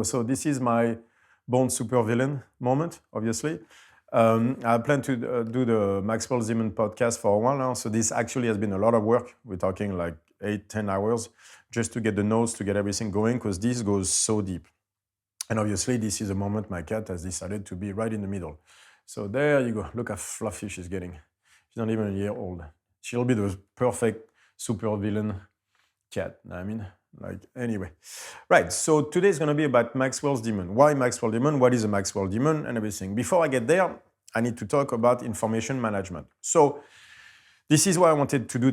So this is my Bond supervillain moment, obviously. I plan to do the Maxwell's Demon podcast for a while now. So this actually has been a lot of work. We're talking like 8-10 hours just to get the notes, to get everything going, because this goes so deep. And obviously, this is a moment my cat has decided to be right in the middle. So there you go. Look how fluffy she's getting. She's not even a year old. She'll be the perfect supervillain cat. I mean, like, anyway. Right, so today is going to be about Maxwell's demon. Why Maxwell demon? What is a Maxwell demon? And everything. Before I get there, I need to talk about information management. So this is why I wanted to do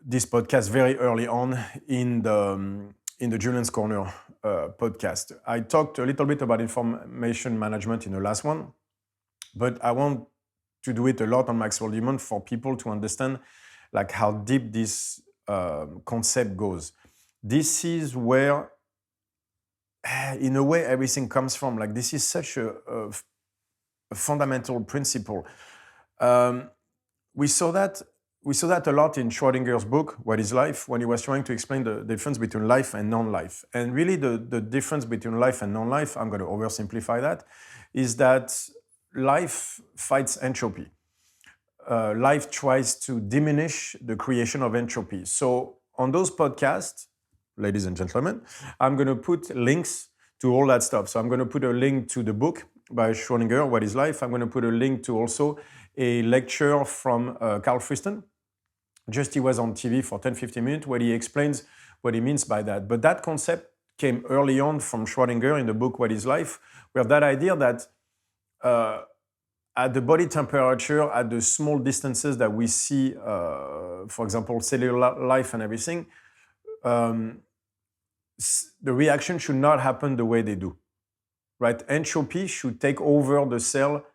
this podcast very early on in the Julien's Corner podcast. I talked a little bit about information management in the last one, but I want to do it a lot on Maxwell demon for people to understand like how deep this concept goes. This is where, in a way, everything comes from. Like, this is such a fundamental principle. We saw that a lot in Schrodinger's book, What is Life, when he was trying to explain the difference between life and non-life. And really the difference between life and non-life, I'm going to oversimplify that, is that life fights entropy. Life tries to diminish the creation of entropy. So on those podcasts, ladies and gentlemen, I'm going to put links to all that stuff. So I'm going to put a link to the book by Schrödinger, What is Life? I'm going to put a link to also a lecture from Carl Friston. Just he was on TV for 10-15 minutes where he explains what he means by that. But that concept came early on from Schrödinger in the book What is Life, where that idea that at the body temperature, at the small distances that we see, for example, cellular life and everything, the reaction should not happen the way they do, right? Entropy should take over the cell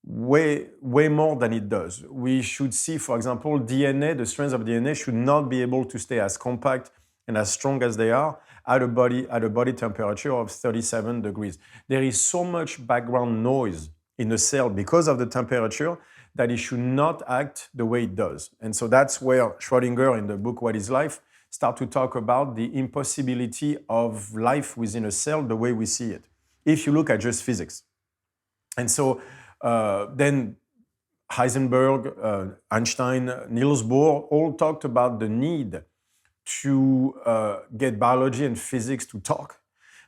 way more than it does. We should see, for example, DNA, the strands of DNA should not be able to stay as compact and as strong as they are at a body temperature of 37 degrees. There is so much background noise in the cell because of the temperature that it should not act the way it does. And so that's where Schrödinger in the book What is Life start to talk about the impossibility of life within a cell the way we see it, if you look at just physics. And so then Heisenberg, Einstein, Niels Bohr all talked about the need to get biology and physics to talk,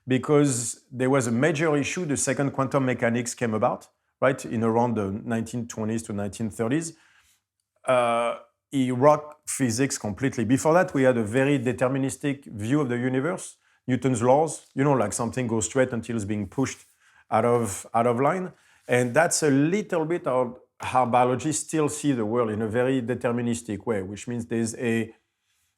because there was a major issue. The second quantum mechanics came about, right, in around the 1920s to 1930s. He rocked physics completely. Before that, we had a very deterministic view of the universe. Newton's laws, like something goes straight until it's being pushed out of line. And that's a little bit of how biology still see the world, in a very deterministic way, which means there's a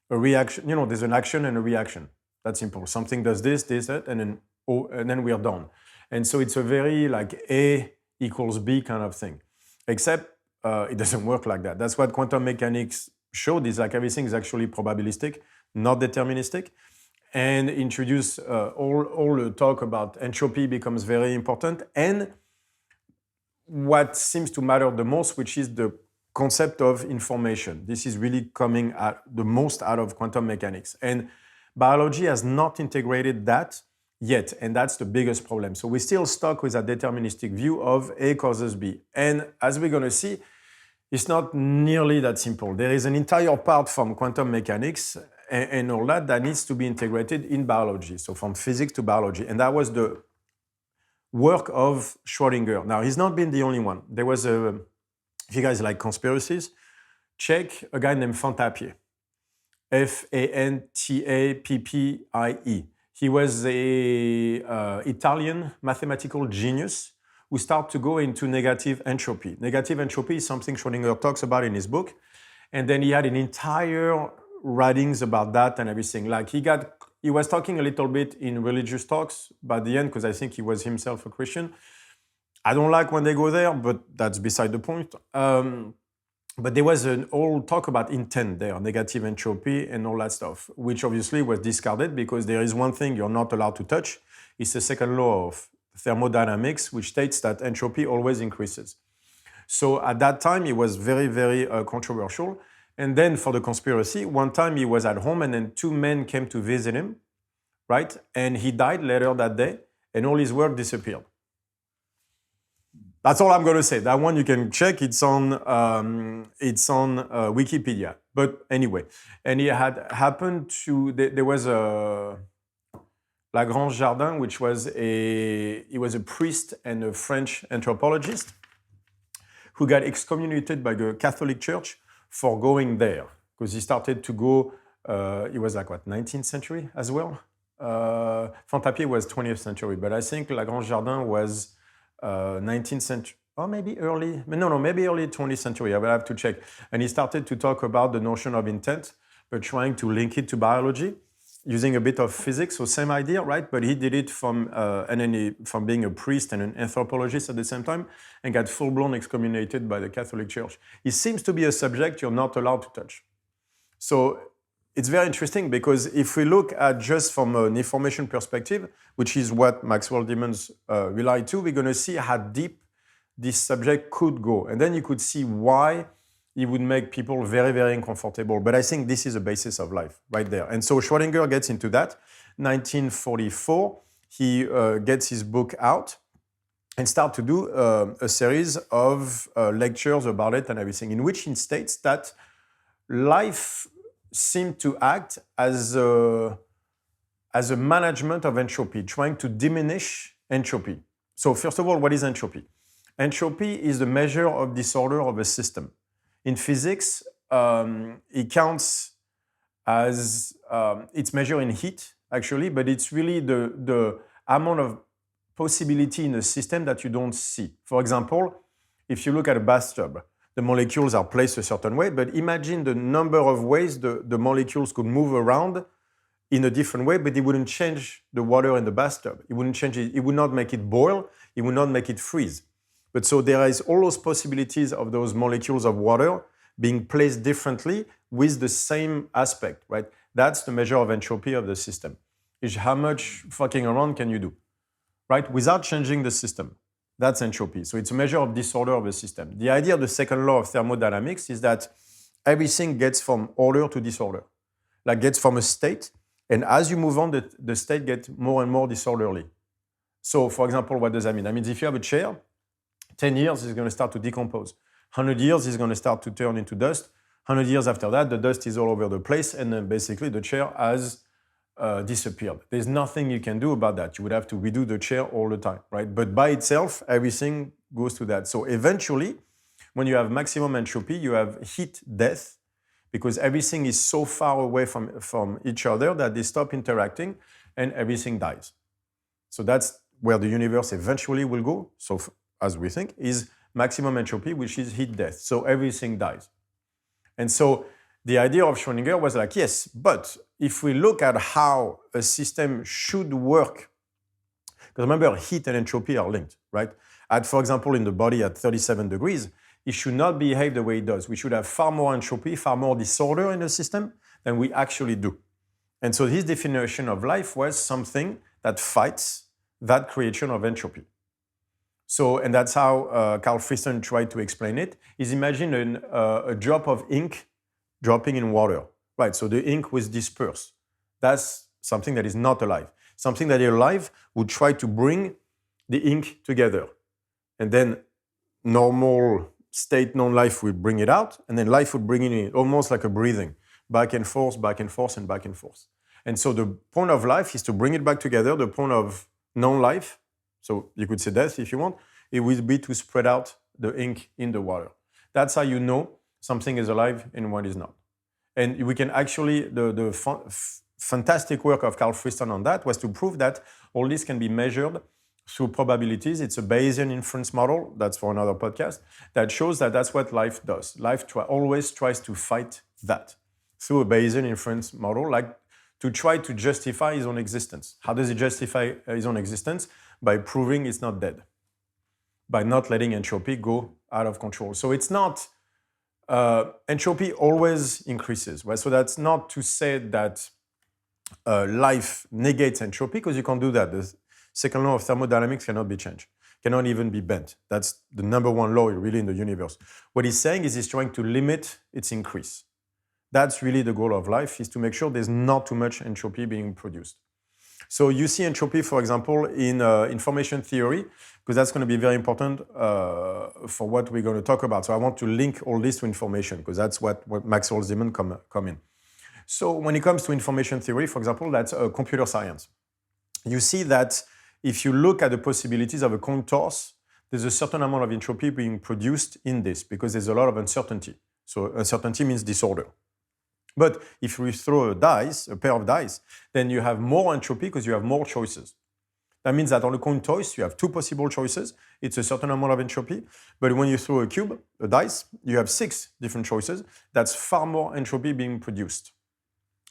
reaction, there's an action and a reaction. That's simple. Something does this, that, and then we are done. And so it's a very like A equals B kind of thing. Except it doesn't work like that. That's what quantum mechanics showed, is like everything is actually probabilistic, not deterministic. And introduce all the talk about entropy becomes very important. And what seems to matter the most, which is the concept of information. This is really coming the most out of quantum mechanics. And biology has not integrated that yet, and that's the biggest problem. So we're still stuck with a deterministic view of A causes B. And as we're going to see, it's not nearly that simple. There is an entire part from quantum mechanics and all that needs to be integrated in biology, so from physics to biology. And that was the work of Schrödinger. Now, he's not been the only one. There was if you guys like conspiracies, check a guy named Fantapié. Fantappie. He was a Italian mathematical genius who started to go into negative entropy. Negative entropy is something Schrödinger talks about in his book. And then he had an entire writings about that and everything. Like he was talking a little bit in religious talks by the end, because I think he was himself a Christian. I don't like when they go there, but that's beside the point. But there was an old talk about intent there, negative entropy and all that stuff, which obviously was discarded because there is one thing you're not allowed to touch. It's the second law of thermodynamics, which states that entropy always increases. So at that time, it was very, very controversial. And then for the conspiracy, one time he was at home and then two men came to visit him right? And he died later that day, and all his work disappeared. That's all I'm going to say. That one you can check. It's on Wikipedia. But anyway, and he had happened to there was a Lagrange Jardin, which was he was a priest and a French anthropologist who got excommunicated by the Catholic Church for going there because he started to go. It was like what 19th century as well. Fantapié was 20th century, but I think Lagrange Jardin was 19th century, or maybe maybe early 20th century. I will have to check. And he started to talk about the notion of intent, but trying to link it to biology, using a bit of physics. So same idea, right? But he did it from being a priest and an anthropologist at the same time, and got full-blown excommunicated by the Catholic Church. It seems to be a subject you're not allowed to touch. So it's very interesting because if we look at just from an information perspective, which is what Maxwell demons rely to, we're going to see how deep this subject could go. And then you could see why it would make people very, very uncomfortable. But I think this is the basis of life right there. And so Schrödinger gets into that. 1944, he gets his book out and start to do a series of lectures about it and everything, in which he states that life seem to act as a management of entropy, trying to diminish entropy. So first of all, what is entropy? Entropy is the measure of disorder of a system. In physics, it counts as, it's measured in heat, actually, but it's really the amount of possibility in a system that you don't see. For example, if you look at a bathtub, the molecules are placed a certain way, but imagine the number of ways the molecules could move around in a different way, but it wouldn't change the water in the bathtub. It wouldn't change it. It would not make it boil. It would not make it freeze. But so there is all those possibilities of those molecules of water being placed differently with the same aspect, right? That's the measure of entropy of the system. Is how much fucking around can you do, right? Without changing the system. That's entropy. So it's a measure of disorder of the system. The idea of the second law of thermodynamics is that everything gets from order to disorder, like gets from a state. And as you move on, the state gets more and more disorderly. So for example, what does that mean? That means if you have a chair, 10 years is going to start to decompose. 100 years is going to start to turn into dust. 100 years after that, the dust is all over the place. And then basically the chair has disappeared. There's nothing you can do about that. You would have to redo the chair all the time, right? But by itself, everything goes to that. So eventually, when you have maximum entropy, you have heat death because everything is so far away from each other that they stop interacting and everything dies. So that's where the universe eventually will go. So as we think, is maximum entropy, which is heat death. So everything dies. And so the idea of Schrödinger was like, yes, but if we look at how a system should work, because remember, heat and entropy are linked, right? For example, in the body at 37 degrees, it should not behave the way it does. We should have far more entropy, far more disorder in the system than we actually do. And so his definition of life was something that fights that creation of entropy. So, and that's how Carl Friston tried to explain it, is imagine a drop of ink dropping in water, right? So the ink was dispersed. That's something that is not alive. Something that is alive would try to bring the ink together. And then normal state non-life would bring it out, and then life would bring it in, almost like a breathing, back and forth, and back and forth. And so the point of life is to bring it back together. The point of non-life, so you could say death if you want, it would be to spread out the ink in the water. That's how you know something is alive and what is not. And we can actually, the fantastic work of Carl Friston on that was to prove that all this can be measured through probabilities. It's a Bayesian inference model, that's for another podcast, that shows that that's what life does. Life always tries to fight that through a Bayesian inference model, like to try to justify his own existence. How does he justify his own existence? By proving it's not dead, by not letting entropy go out of control. So it's not, entropy always increases, right? So that's not to say that life negates entropy, because you can't do that. The second law of thermodynamics cannot be changed, cannot even be bent. That's the number one law really in the universe. What he's saying is he's trying to limit its increase. That's really the goal of life, is to make sure there's not too much entropy being produced. So you see entropy, for example, in information theory, because that's going to be very important for what we're going to talk about. So I want to link all this to information, because that's what Maxwell's demon come in. So when it comes to information theory, for example, that's computer science. You see that if you look at the possibilities of a coin toss, there's a certain amount of entropy being produced in this, because there's a lot of uncertainty. So uncertainty means disorder. But if you throw a pair of dice, then you have more entropy because you have more choices. That means that on a coin toss, you have two possible choices. It's a certain amount of entropy. But when you throw a dice, you have 6 different choices. That's far more entropy being produced.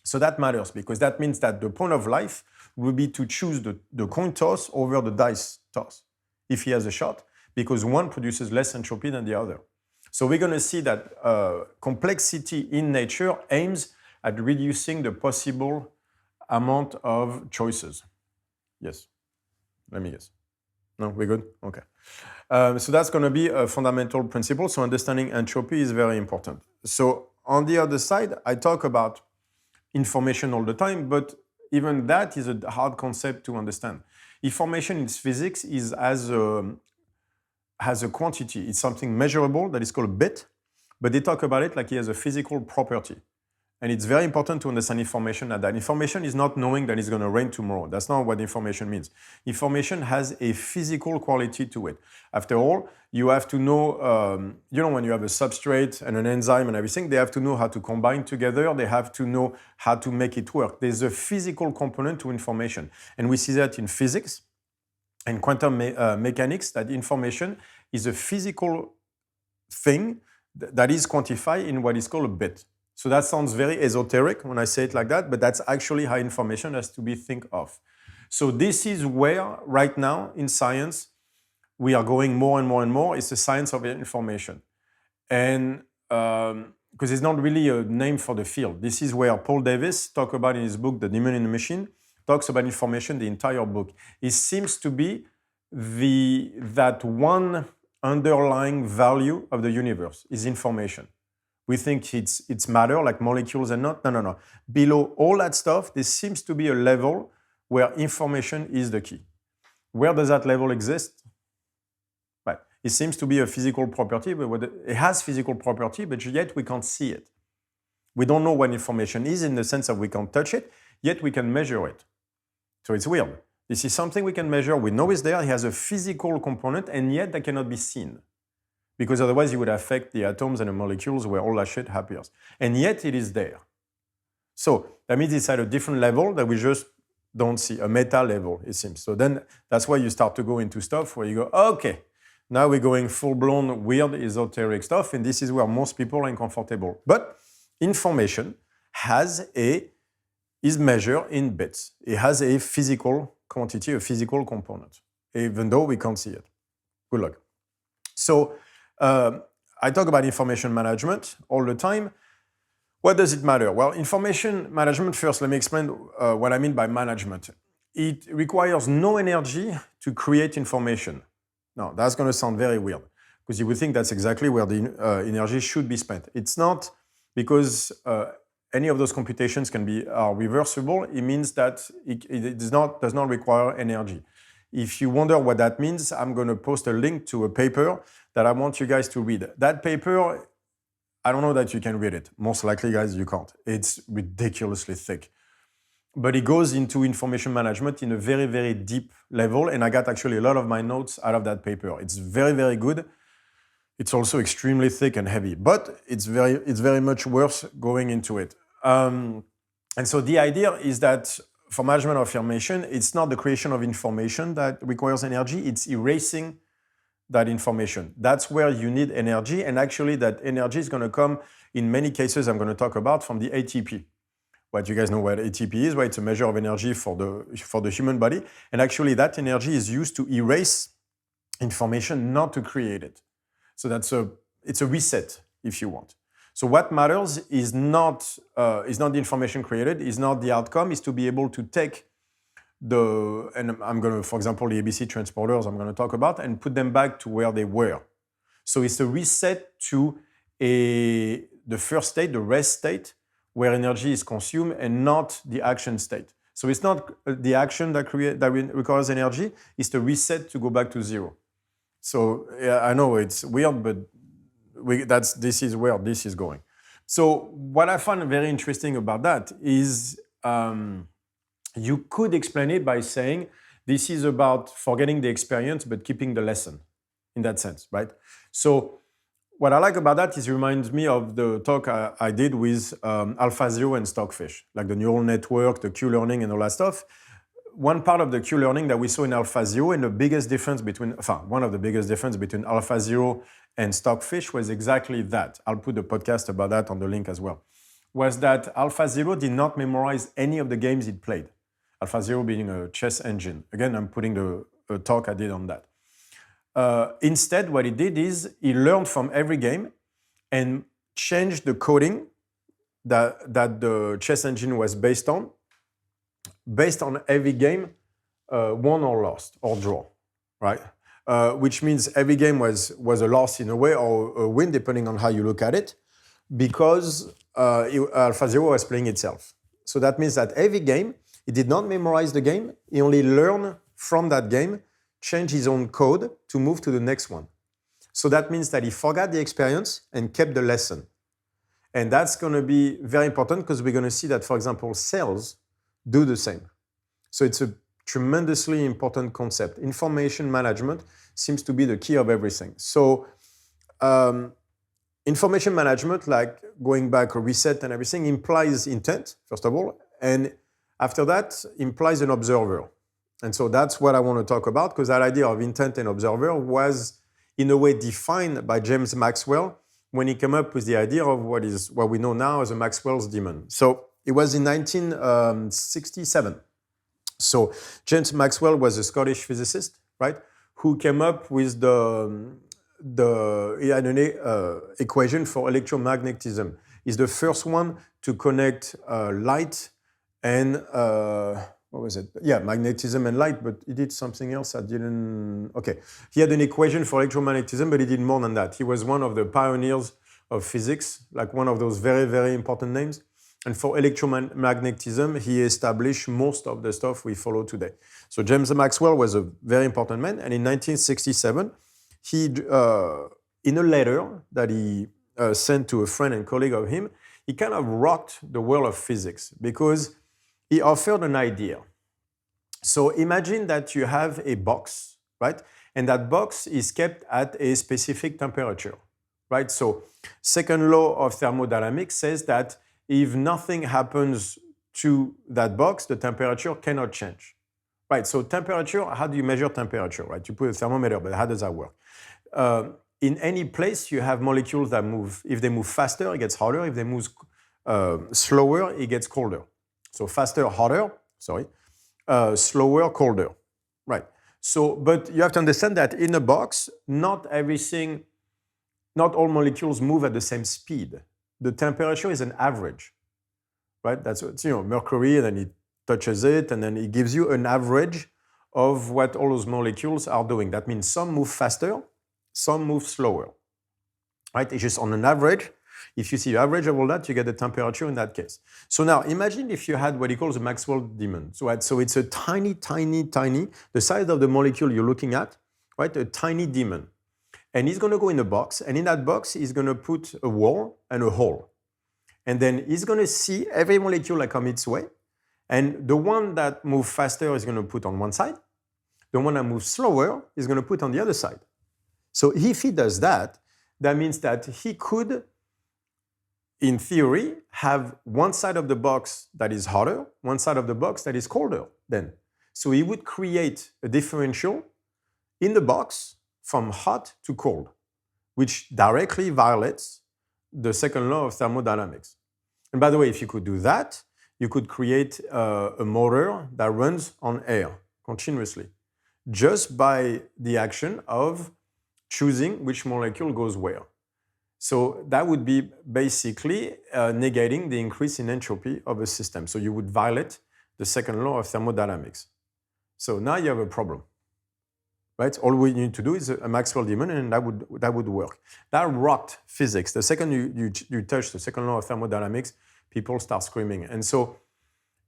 So that matters, because that means that the point of life will be to choose the coin toss over the dice toss if he has a shot, because one produces less entropy than the other. So we're going to see that complexity in nature aims at reducing the possible amount of choices. Yes. Let me guess. No, we're good? Okay. So that's going to be a fundamental principle. So understanding entropy is very important. So on the other side, I talk about information all the time, but even that is a hard concept to understand. Information in physics has a quantity. It's something measurable that is called a bit, but they talk about it like it has a physical property. And it's very important to understand information that information is not knowing that it's going to rain tomorrow. That's not what information means. Information has a physical quality to it. After all, you have to know, when you have a substrate and an enzyme and everything, they have to know how to combine together. They have to know how to make it work. There's a physical component to information. And we see that in physics and quantum mechanics, that information is a physical thing that is quantified in what is called a bit. So that sounds very esoteric when I say it like that, but that's actually how information has to be thought of. So this is where, right now, in science, we are going more and more and more. It's the science of information. And because it's not really a name for the field. This is where Paul Davies talks about in his book, The Demon in the Machine, talks about information, the entire book. It seems to be that one underlying value of the universe is information. We think it's matter, like molecules and not. No. Below all that stuff, there seems to be a level where information is the key. Where does that level exist? Right. It seems to be a physical property, but it has physical property, but yet we can't see it. We don't know what information is in the sense that we can't touch it, yet we can measure it. So it's weird. This is something we can measure. We know it's there. It has a physical component, and yet that cannot be seen. Because otherwise you would affect the atoms and the molecules where all that shit appears. And yet it is there. So that means it's at a different level that we just don't see, a meta level, it seems. So then that's why you start to go into stuff where you go, okay, now we're going full-blown weird esoteric stuff, and this is where most people are uncomfortable. But information is measured in bits. It has a physical quantity, a physical component, even though we can't see it. Good luck. So I talk about information management all the time. What does it matter? Well, information management, first, let me explain what I mean by management. It requires no energy to create information. Now, that's going to sound very weird, because you would think that's exactly where the energy should be spent. It's not, because any of those computations are reversible. It means that it does not require energy. If you wonder what that means, I'm going to post a link to a paper that I want you guys to read. That paper, I don't know that you can read it. Most likely, guys, you can't. It's ridiculously thick. But it goes into information management in a very, very deep level, and I got actually a lot of my notes out of that paper. It's very, very good. It's also extremely thick and heavy, but it's very much worth going into it. And so the idea is that for management of information, it's not the creation of information that requires energy, it's erasing that information. That's where you need energy, and actually that energy is going to come, in many cases I'm going to talk about, from the ATP. What you guys know what ATP is, right? It's a measure of energy for the human body, and actually that energy is used to erase information, not to create it. So it's a reset, if you want. So what matters is not the information created, is not the outcome, is to be able to take and I'm going to, for example, the ABC transporters I'm going to talk about, and put them back to where they were. So it's a reset to the first state, the rest state, where energy is consumed, and not the action state. So it's not the action that requires energy, it's the reset to go back to zero. So yeah, I know it's weird, but this is where this is going. So what I find very interesting about that is you could explain it by saying this is about forgetting the experience but keeping the lesson in that sense, right? So what I like about that is it reminds me of the talk I did with AlphaZero and Stockfish, like the neural network, the Q-learning and all that stuff. One part of the Q-learning that we saw in AlphaZero and the biggest difference between, one of the biggest difference between AlphaZero and Stockfish was exactly that. I'll put the podcast about that on the link as well. Was that AlphaZero did not memorize any of the games it played. AlphaZero being a chess engine. Again, I'm putting the talk I did on that. Instead, what he did is he learned from every game and changed the coding that the chess engine was based on every game, won or lost or draw, right? Which means every game was a loss in a way or a win, depending on how you look at it, because AlphaZero was playing itself. So that means that every game, he did not memorize the game, he only learned from that game, changed his own code to move to the next one. So that means that he forgot the experience and kept the lesson. And that's going to be very important because we're going to see that, for example, cells do the same. So it's a tremendously important concept. Information management seems to be the key of everything. So information management, like going back a reset and everything, implies intent, first of all, and after that implies an observer. And so that's what I want to talk about, because that idea of intent and observer was in a way defined by James Maxwell when he came up with the idea of what we know now as a Maxwell's demon. So it was in 1967. So James Maxwell was a Scottish physicist, right, who came up with he had an equation for electromagnetism. He's the first one to connect light and what was it? Yeah, magnetism and light, but he did something else I didn't... Okay, he had an equation for electromagnetism, but he did more than that. He was one of the pioneers of physics, like one of those very, very important names. And for electromagnetism, he established most of the stuff we follow today. So James Maxwell was a very important man, and in 1967, he, in a letter that he sent to a friend and colleague of him, he kind of rocked the world of physics because he offered an idea. So imagine that you have a box, right? And that box is kept at a specific temperature, right? So second law of thermodynamics says that if nothing happens to that box, the temperature cannot change, right? So temperature, how do you measure temperature, right? You put a thermometer, but how does that work? In any place, you have molecules that move. If they move faster, it gets hotter. If they move slower, it gets colder. So faster, hotter, slower, colder, right? So, but you have to understand that in a box, not all molecules move at the same speed. The temperature is an average, right? That's what, mercury, and then it touches it, and then it gives you an average of what all those molecules are doing. That means some move faster, some move slower, right? It's just on an average. If you see the average of all that, you get the temperature in that case. So now imagine if you had what he calls a Maxwell demon. So it's a tiny, the size of the molecule you're looking at, right? A tiny demon. And he's going to go in a box, and in that box, he's going to put a wall and a hole. And then he's going to see every molecule that comes its way. And the one that moves faster is going to put on one side. The one that moves slower is going to put on the other side. So if he does that, that means that he could, in theory, have one side of the box that is hotter, one side of the box that is colder then. So he would create a differential in the box from hot to cold, which directly violates the second law of thermodynamics. And by the way, if you could do that, you could create a motor that runs on air continuously, just by the action of choosing which molecule goes where. So that would be basically negating the increase in entropy of a system. So you would violate the second law of thermodynamics. So now you have a problem, right? All we need to do is a Maxwell demon, and that would work. That rocked physics. The second you touch the second law of thermodynamics, people start screaming. And so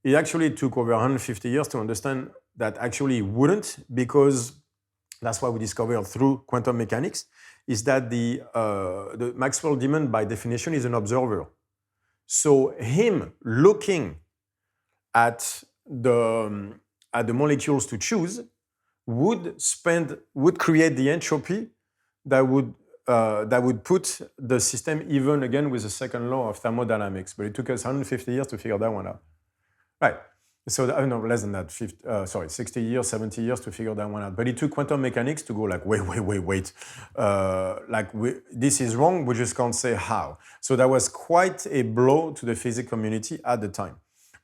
it actually took over 150 years to understand that actually it wouldn't, because that's why we discovered through quantum mechanics, is that the Maxwell demon, by definition, is an observer. So him looking at the molecules to choose would create the entropy that would put the system even again with the second law of thermodynamics. But it took us 150 years to figure that one out. Right. So no, less than that, 60 years, 70 years to figure that one out. But it took quantum mechanics to go like, wait. This is wrong, we just can't say how. So that was quite a blow to the physics community at the time.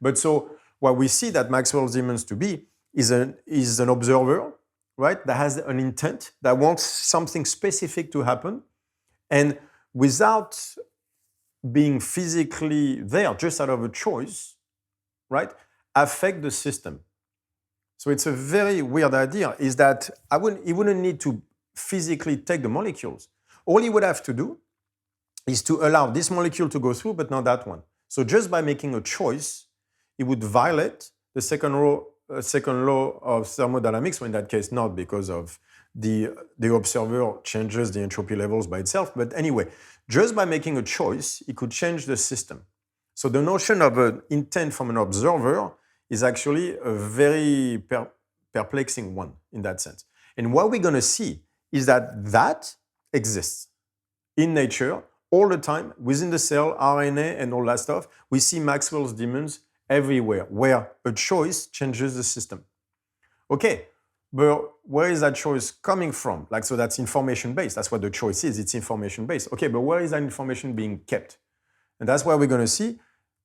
But so what we see that Maxwell's demons to be is an observer, right, that has an intent, that wants something specific to happen, and without being physically there, just out of a choice, right, affect the system. So it's a very weird idea, is that he wouldn't need to physically take the molecules. All he would have to do is to allow this molecule to go through, but not that one. So just by making a choice, he would violate the second law of thermodynamics, or in that case not, because of the observer changes the entropy levels by itself. But anyway, just by making a choice, he could change the system. So the notion of an intent from an observer is actually a very perplexing one in that sense. And what we're going to see is that exists in nature all the time, within the cell, RNA, and all that stuff. We see Maxwell's demons everywhere, where a choice changes the system. Okay, but where is that choice coming from? So that's information-based. That's what the choice is. It's information-based. Okay, but where is that information being kept? And that's why we're going to see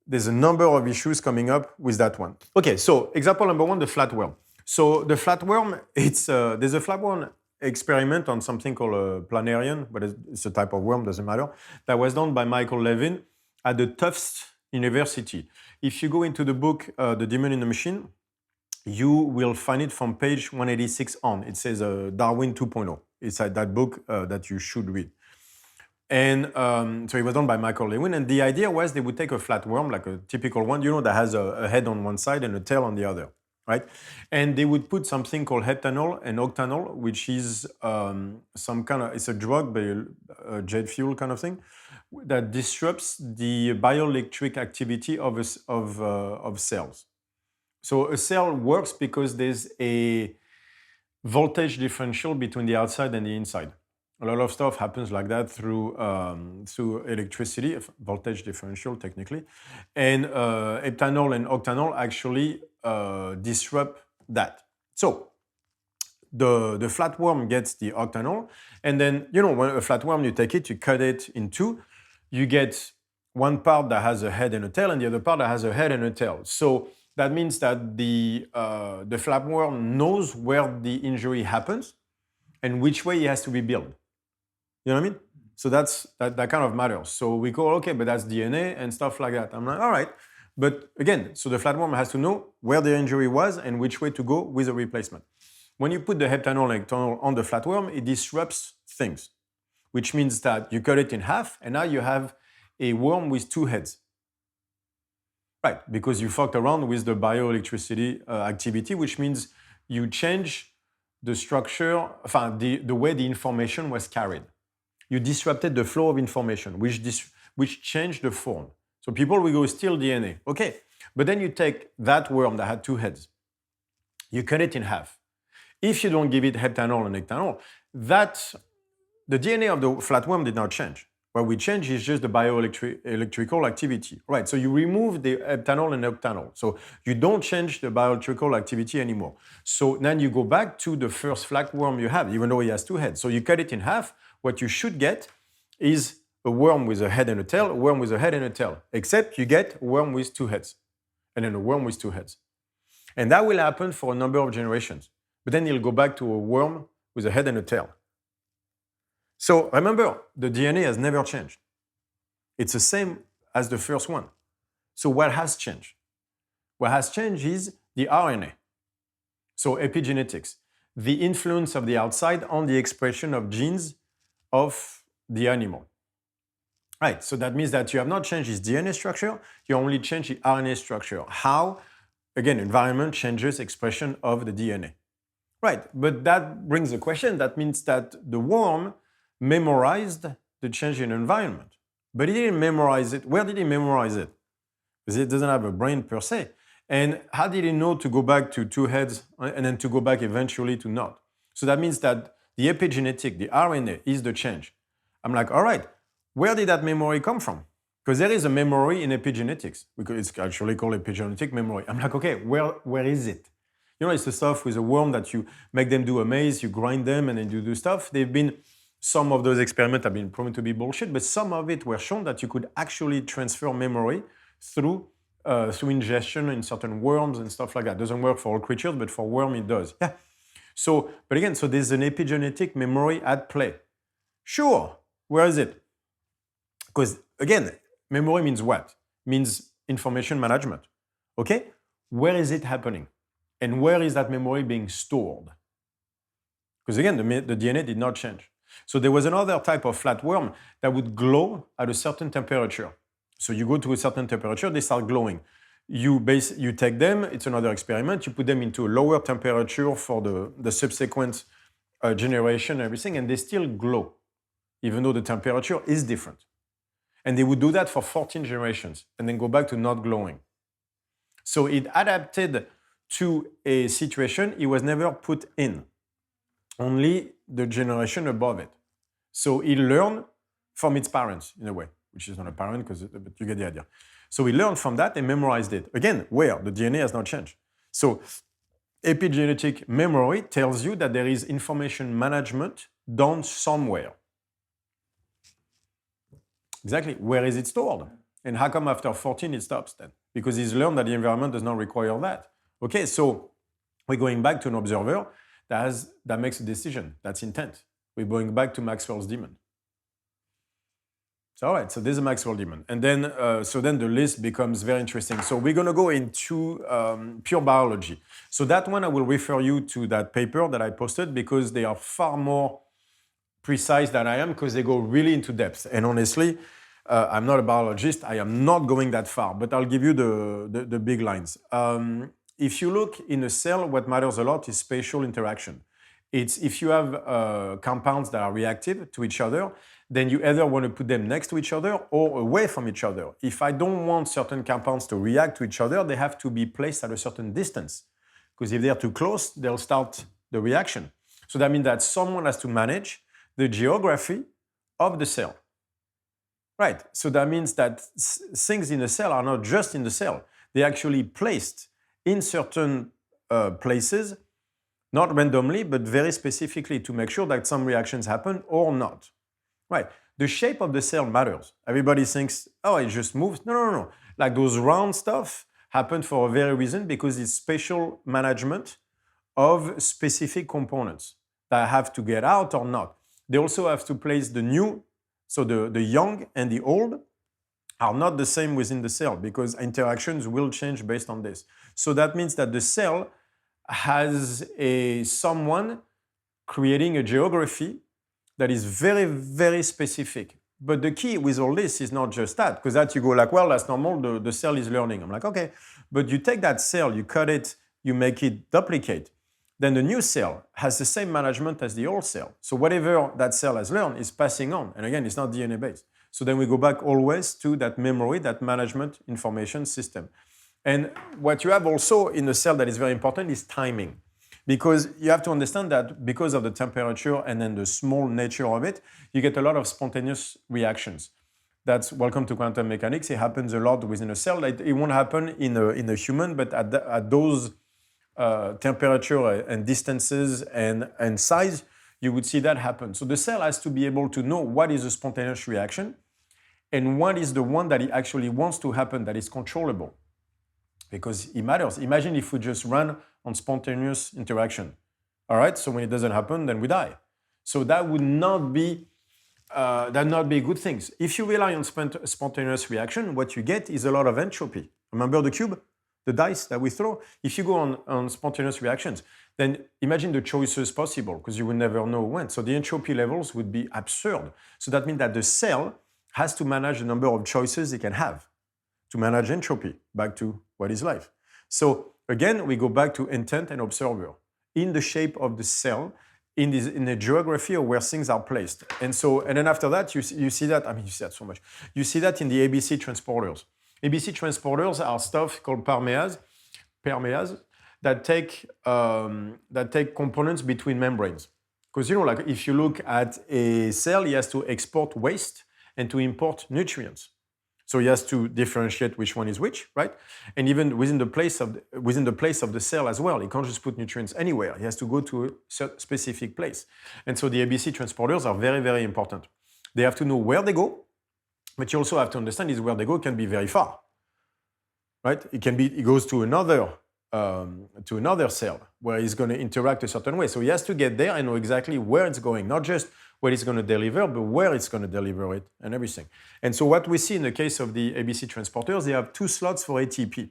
there's a number of issues coming up with that one. Okay, so example number one, the flatworm. So the flatworm, there's a flatworm experiment on something called a planarian, but it's a type of worm, doesn't matter, that was done by Michael Levin at the Tufts University. If you go into the book, The Demon in the Machine, you will find it from page 186 on. It says Darwin 2.0. It's that book that you should read. And so it was done by Michael Lewin, and the idea was they would take a flatworm, like a typical one, that has a head on one side and a tail on the other, right? And they would put something called heptanol and octanol, which is it's a drug, but a jet fuel kind of thing, that disrupts the bioelectric activity of cells. So a cell works because there's a voltage differential between the outside and the inside. A lot of stuff happens like that through electricity, voltage differential technically. And heptanol and octanol actually disrupt that. So the flatworm gets the octanol, and then, when a flatworm, you take it, you cut it in two, you get one part that has a head and a tail, and the other part that has a head and a tail. So that means that the flatworm knows where the injury happens and which way it has to be built. You know what I mean? So that kind of matters. So we go, okay, but that's DNA and stuff like that. I'm like, all right. But again, so the flatworm has to know where the injury was and which way to go with a replacement. When you put the heptanol and octanol on the flatworm, it disrupts things, which means that you cut it in half, and now you have a worm with two heads. Right, because you fucked around with the bioelectricity activity, which means you change the structure, the way the information was carried. You disrupted the flow of information, which changed the form. So people will go, steal DNA. Okay, but then you take that worm that had two heads, you cut it in half. If you don't give it heptanol and octanol, the DNA of the flatworm did not change. What we change is just the bioelectrical activity. Right, so you remove the heptanol and octanol. So you don't change the bioelectrical activity anymore. So then you go back to the first flatworm you have, even though he has two heads. So you cut it in half. What you should get is a worm with a head and a tail, a worm with a head and a tail, except you get a worm with two heads, and then a worm with two heads. And that will happen for a number of generations. But then you'll go back to a worm with a head and a tail. So remember, the DNA has never changed. It's the same as the first one. So what has changed? What has changed is the RNA. So epigenetics, the influence of the outside on the expression of genes of the animal. Right, so that means that you have not changed its DNA structure, you only changed the RNA structure. How? again, environment changes expression of the DNA. Right, but that brings a question. That means that the worm memorized the change in environment, but he didn't memorize it. Where did he memorize it? Because it doesn't have a brain per se. And how did he know to go back to 2 heads and then to go back eventually to not? So that means that the epigenetic, the RNA, is the change. I'm like, all right, where did that memory come from? Because there is a memory in epigenetics. It's actually called epigenetic memory. I'm like, okay, where is it? You know, it's the stuff with a worm that you make them do a maze, you grind them, and then you do stuff. Some of those experiments have been proven to be bullshit, but some of it were shown that you could actually transfer memory through ingestion in certain worms and stuff like that. Doesn't work for all creatures, but for worm it does. Yeah. But again, so there's an epigenetic memory at play. Sure, where is it? Because again, memory means what? Means information management. Okay? Where is it happening? And where is that memory being stored? Because again, the DNA did not change. So there was another type of flatworm that would glow at a certain temperature. So you go to a certain temperature, they start glowing. You take them, it's another experiment, you put them into a lower temperature for the subsequent generation and everything, and they still glow, even though the temperature is different. And they would do that for 14 generations and then go back to not glowing. So it adapted to a situation it was never put in, only the generation above it. So it learned from its parents in a way, which is not a parent, but you get the idea. So we learned from that and memorized it. Again, where? The DNA has not changed. So epigenetic memory tells you that there is information management done somewhere. Exactly. Where is it stored? And how come after 14 it stops then? Because he's learned that the environment does not require that. Okay, so we're going back to an observer that makes a decision. That's intent. We're going back to Maxwell's demon. So all right, so there's a Maxwell demon. And then, then the list becomes very interesting. So we're going to go into pure biology. So that one, I will refer you to that paper that I posted because they are far more precise than I am because they go really into depth. And honestly, I'm not a biologist. I am not going that far, but I'll give you the big lines. If you look in a cell, what matters a lot is spatial interaction. It's if you have compounds that are reactive to each other, then you either want to put them next to each other or away from each other. If I don't want certain compounds to react to each other, they have to be placed at a certain distance. Because if they're too close, they'll start the reaction. So that means that someone has to manage the geography of the cell. Right, so that means that things in the cell are not just in the cell. They're actually placed in certain places, not randomly, but very specifically to make sure that some reactions happen or not. Right, the shape of the cell matters. Everybody thinks, oh, it just moves. No. Like those round stuff happen for a very reason because it's spatial management of specific components that have to get out or not. They also have to place the new, so the young and the old are not the same within the cell because interactions will change based on this. So that means that the cell has someone creating a geography that is very, very specific. But the key with all this is not just that, because that you go like, well, that's normal, the cell is learning. I'm like, okay, but you take that cell, you cut it, you make it duplicate, then the new cell has the same management as the old cell. So whatever that cell has learned is passing on. And again, it's not DNA based. So then we go back always to that memory, that management information system. And what you have also in the cell that is very important is timing. Because you have to understand that because of the temperature and then the small nature of it, you get a lot of spontaneous reactions. That's welcome to quantum mechanics. It happens a lot within a cell. It won't happen in a human, but at those temperature and distances and size, you would see that happen. So the cell has to be able to know what is a spontaneous reaction and what is the one that it actually wants to happen that is controllable. Because it matters. Imagine if we just run on spontaneous interaction. All right, so when it doesn't happen, then we die. So that would not be good things. If you rely on spontaneous reaction, what you get is a lot of entropy. Remember the cube, the dice that we throw? If you go on spontaneous reactions, then imagine the choices possible, because you will never know when. So the entropy levels would be absurd. So that means that the cell has to manage the number of choices it can have to manage entropy, back to what is life. So Again, we go back to intent and observer in the shape of the cell, in the geography of where things are placed. And then after that, you see that, you see that so much. You see that in the ABC transporters. ABC transporters are stuff called permease that take components between membranes. Because like if you look at a cell, it has to export waste and to import nutrients. So he has to differentiate which one is which, right? And even within the place of the cell as well, he can't just put nutrients anywhere. He has to go to a specific place. And so the ABC transporters are very, very important. They have to know where they go, but you also have to understand is where they go can be very far, right? It goes to another cell where it's going to interact a certain way. So he has to get there and know exactly where it's going, not just what it's going to deliver, but where it's going to deliver it and everything. And so what we see in the case of the ABC transporters, they have 2 slots for ATP.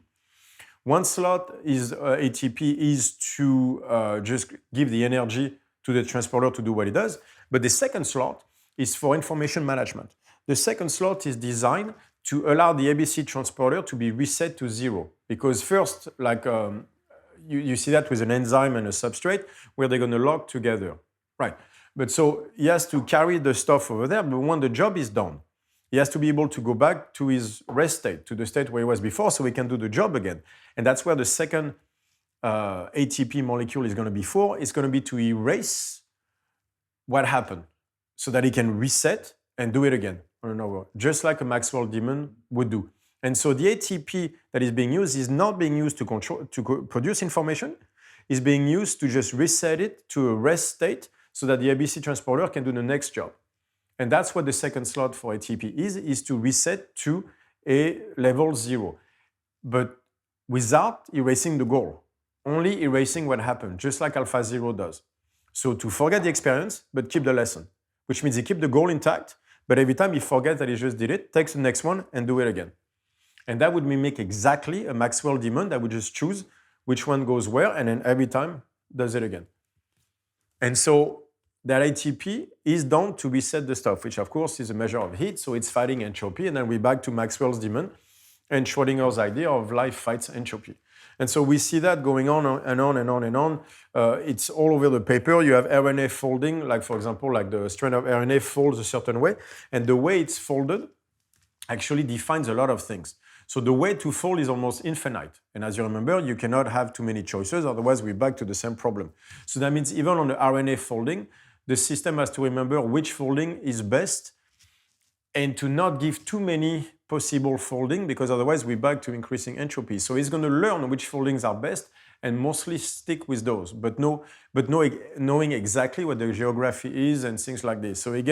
One slot is ATP is to just give the energy to the transporter to do what it does. But the second slot is for information management. The second slot is designed to allow the ABC transporter to be reset to 0. Because first, like you see that with an enzyme and a substrate, where they're going to lock together, right? But so he has to carry the stuff over there, but when the job is done, he has to be able to go back to his rest state, to the state where he was before, so he can do the job again. And that's where the second ATP molecule is going to be for. It's going to be to erase what happened so that he can reset and do it again on another, just like a Maxwell demon would do. And so the ATP that is being used is not being used to produce information. It's being used to just reset it to a rest state so that the ABC transporter can do the next job. And that's what the second slot for ATP is to reset to a level 0. But without erasing the goal, only erasing what happened, just like alpha 0 does. So to forget the experience, but keep the lesson, which means he keep the goal intact, but every time he forgets that he just did it, takes the next one and do it again. And that would mimic exactly a Maxwell demon that would just choose which one goes where and then every time does it again. And so that ATP is done to reset the stuff, which of course is a measure of heat, so it's fighting entropy. And then we're back to Maxwell's demon and Schrodinger's idea of life fights entropy. And so we see that going on and on and on and on. It's all over the paper. You have RNA folding, like for example, like the strand of RNA folds a certain way. And the way it's folded actually defines a lot of things. So the way to fold is almost infinite. And as you remember, you cannot have too many choices, otherwise we're back to the same problem. So that means even on the RNA folding, the system has to remember which folding is best and to not give too many possible folding, because otherwise we're back to increasing entropy. So it's going to learn which foldings are best and mostly stick with those, but knowing exactly what the geography is and things like this. So it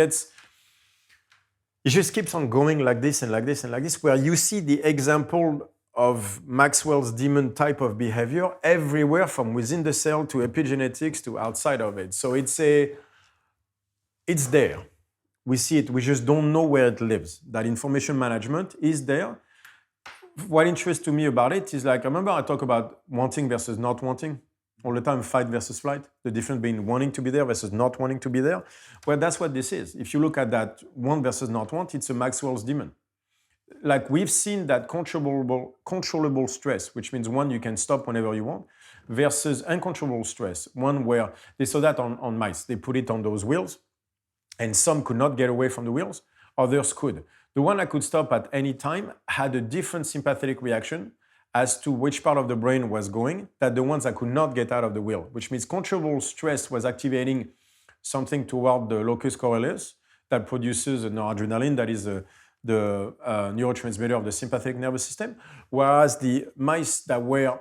just keeps on going like this and like this and like this, where you see the example of Maxwell's demon type of behavior everywhere from within the cell to epigenetics to outside of it. So it's there. We see it, we just don't know where it lives. That information management is there. What interests to me about it is like, remember I talk about wanting versus not wanting all the time, fight versus flight, the difference between wanting to be there versus not wanting to be there. Well, that's what this is. If you look at that want versus not want, it's a Maxwell's demon. Like we've seen that controllable stress, which means one you can stop whenever you want, versus uncontrollable stress, one where they saw that on mice. They put it on those wheels, and some could not get away from the wheels, others could. The one that could stop at any time had a different sympathetic reaction as to which part of the brain was going than the ones that could not get out of the wheel, which means controllable stress was activating something toward the locus coeruleus that produces a noradrenaline, that is the neurotransmitter of the sympathetic nervous system, whereas the mice that were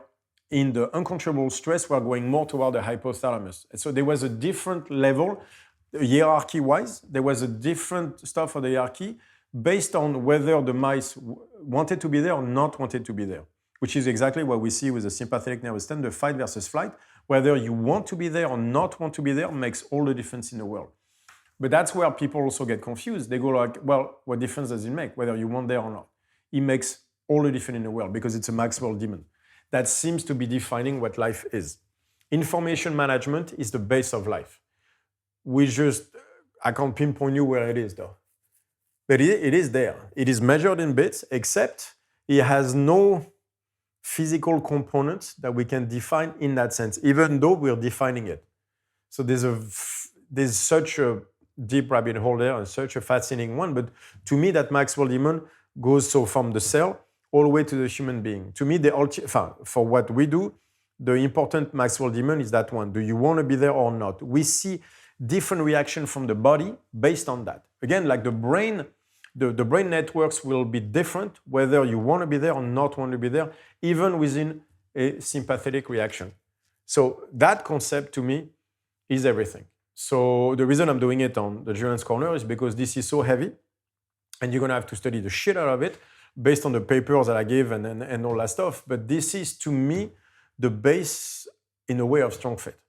in the uncontrollable stress were going more toward the hypothalamus. And so there was a different level, hierarchy-wise, there was a different stuff for the hierarchy based on whether the mice wanted to be there or not wanted to be there, which is exactly what we see with the sympathetic nervous system, the fight versus flight. Whether you want to be there or not want to be there makes all the difference in the world. But that's where people also get confused. They go like, well, what difference does it make, whether you want there or not? It makes all the difference in the world because it's a Maxwell demon. That seems to be defining what life is. Information management is the base of life. I can't pinpoint you where it is though. But it is there. It is measured in bits, except it has no physical components that we can define in that sense, even though we're defining it. So there's such a deep rabbit hole there and such a fascinating one. But to me, that Maxwell demon goes so from the cell all the way to the human being. To me, for what we do, the important Maxwell demon is that one. Do you want to be there or not? We see different reaction from the body based on that. Again, like the brain, the brain networks will be different whether you want to be there or not want to be there, even within a sympathetic reaction. So that concept to me is everything. So the reason I'm doing it on the Julien's Corner is because this is so heavy and you're going to have to study the shit out of it based on the papers that I gave and all that stuff. But this is, to me, the base, in a way, of strong faith.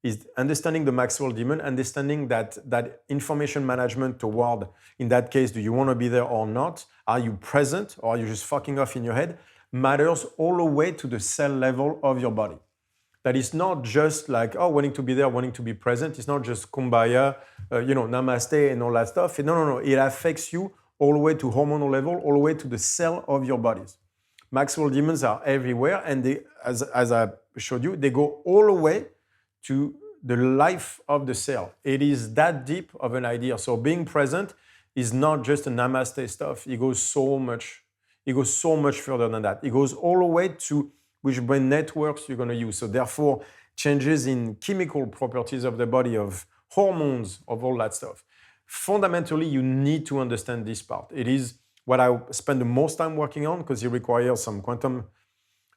Is understanding the Maxwell demon, understanding that information management toward, in that case, do you want to be there or not? Are you present or are you just fucking off in your head? Matters all the way to the cell level of your body. That is not just like, oh, wanting to be there, wanting to be present. It's not just kumbaya, namaste and all that stuff. No. It affects you all the way to hormonal level, all the way to the cell of your bodies. Maxwell demons are everywhere, and they, as I showed you, they go all the way to the life of the cell. It is that deep of an idea. So being present is not just a namaste stuff. It goes so much further than that. It goes all the way to which brain networks you're going to use. So therefore, changes in chemical properties of the body, of hormones, of all that stuff. Fundamentally, you need to understand this part. It is what I spend the most time working on because it requires some quantum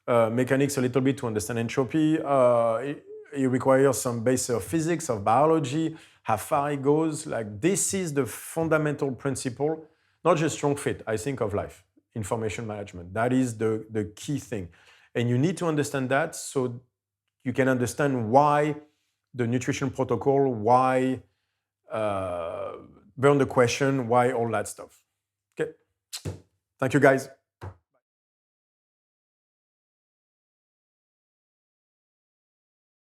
mechanics a little bit to understand entropy. It requires some base of physics, of biology, how far it goes. Like, this is the fundamental principle, not just strong fit, I think of life, information management. That is the key thing. And you need to understand that so you can understand why the nutrition protocol, why burn the question, why all that stuff. Okay. Thank you, guys.